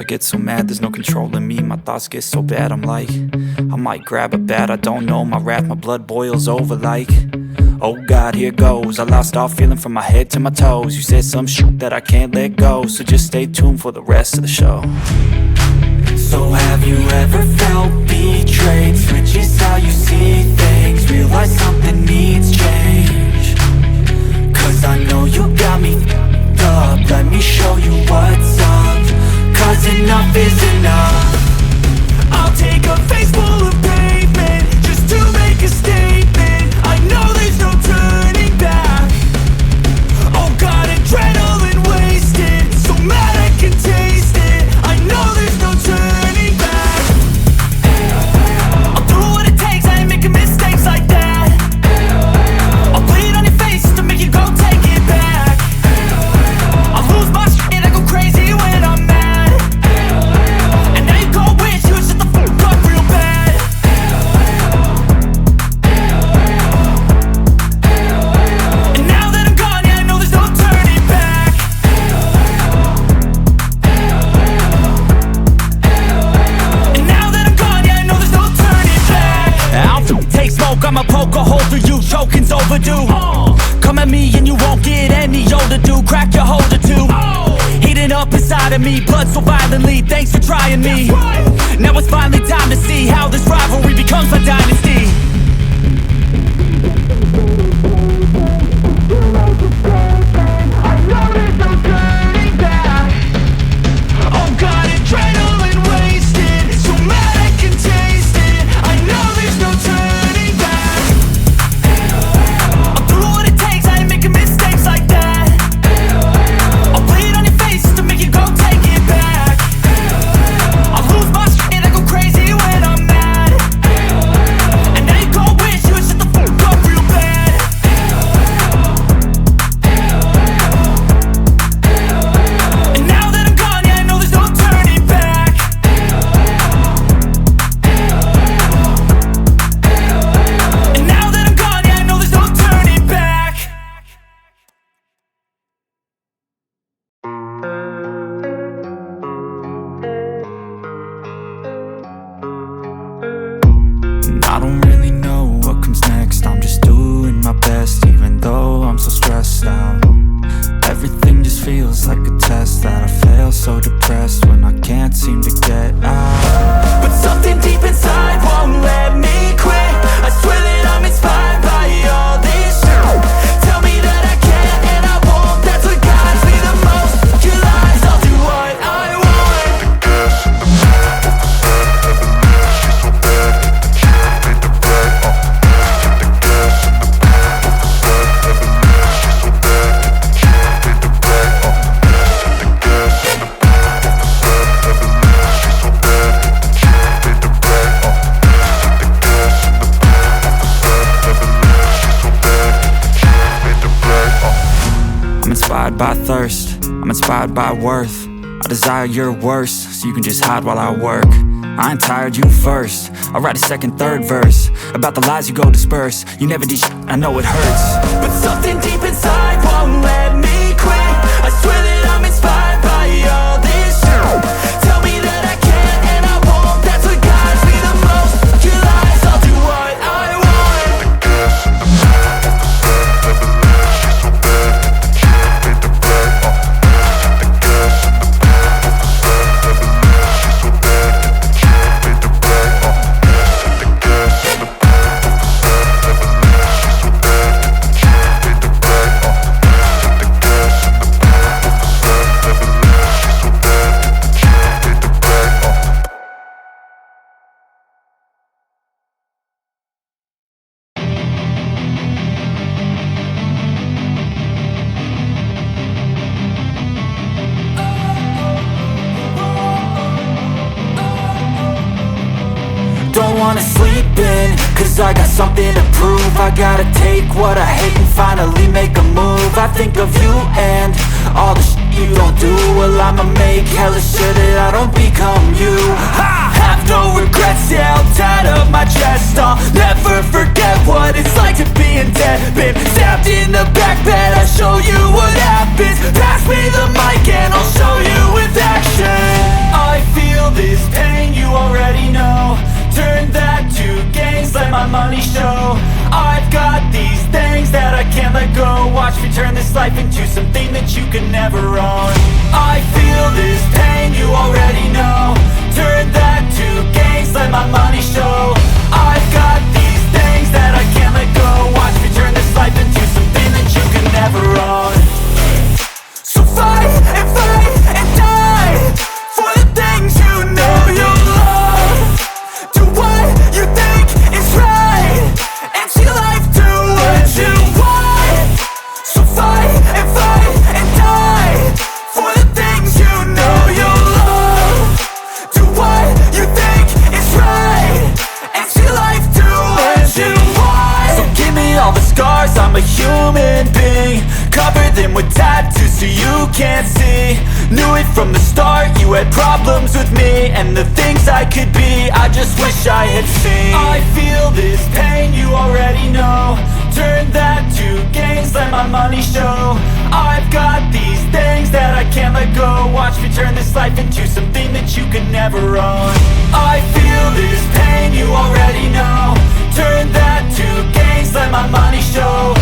get so mad, there's no controlling me. My thoughts get so bad, I'm like, I might grab a bat, I don't know. My wrath, my blood boils over like, oh God, here goes. I lost all feeling from my head to my toes. You said some shit that I can't let go, so just stay tuned for the rest of the show. So have you ever felt betrayed? Switches how you see things, realize something needs change. Cause I know you got me f***ed up, let me show you what's up. Cause enough is enough. I'll take a face full of pavement just to make a statement. I know there's no turning back. Oh God, adrenaline wasted, so mad I can taste it. I know there's no turning back. I'll do what it takes, I ain't making mistakes like that. I'll bleed on your face to make you go take it back. I'll lose my shit, I go crazy when I'm mad. And now you gon' wish you would shut the fuck up real bad. And now that I'm gone, yeah, I know there's no turning back. And now that I'm gone, yeah, I know there's no turning back. I don't take smoke, I'ma poke a hole through you, choking's overdue. Come at me and you won't get any older, dude. Crack your holder too. Heating up inside of me, blood so violently, thanks for trying me. Now it's finally time to see how this rivalry becomes a dynasty. I know there's no turning back. Oh God, adrenaline wasted, so mad I can taste it. I know there's no turning back. I'll do what it takes, I ain't making mistakes like that. I'll bleed on your face to make you go take it back. I'll lose my shit, I go crazy when I'm mad. And now you gon' wish you would shut the fuck up real bad. And now that I'm gone, yeah, I know there's no turning back. And now that I'm gone, yeah, I know there's no turning back. And I don't really know what comes next, I'm just doing my best, even though I'm so stressed out. Everything just feels like a test that I fail, so depressed when I can't seem to get out. But something deep inside won't let me quit. I swear that I'm inspired by all this shit. Tell me that I can and I won't, that's what guides me the most. Your lies, I'll do what I want. I'm inspired by thirst, I'm inspired by worth. I desire your worst, so you can just hide while I work. I ain't tired, you first. I'll write a second, third verse about the lies you go disperse. You never did shit, I know it hurts. But something deep inside won't let me quit. I swear that I'm inspired by all this shit. Tell me that I can and I won't, that's what guides me the most. Your lies, I'll do what I want. Don't wanna sleep in, cause I got something to prove. I gotta take what I hate and finally make a move. I think of you and all the shit you don't do. Well, I'ma make hella sure that I don't become you. I have no regrets, yeah, I'll tie up my chest. I'll never forget what it's like to be in debt. Been stabbed in the back bed, I'll show you what happens. Pass me the mic and I'll show you with action. I show. I've got these things that I can't let go. Watch me turn this life into something that you can never own. I feel this pain, you already know. Turn that to gains, let my money show. I've got these things that I can't let go. Watch me turn this life into something that you can never own. So fight and die for the things you know you love. Do what you think is right and see life do what you want. So fight and die for the things you know you love. Do what you think is right and see life do what you want. So give me all the scars, I'm a human being. Cover them with tattoos so you can't see. Knew it from the start, you had problems with me and the things I could be, I just wish I had seen. I feel this pain, you already know. Turn that to gains, let my money show. I've got these things that I can't let go. Watch me turn this life into something that you could never own. I feel this pain, you already know. Turn that to gains, let my money show.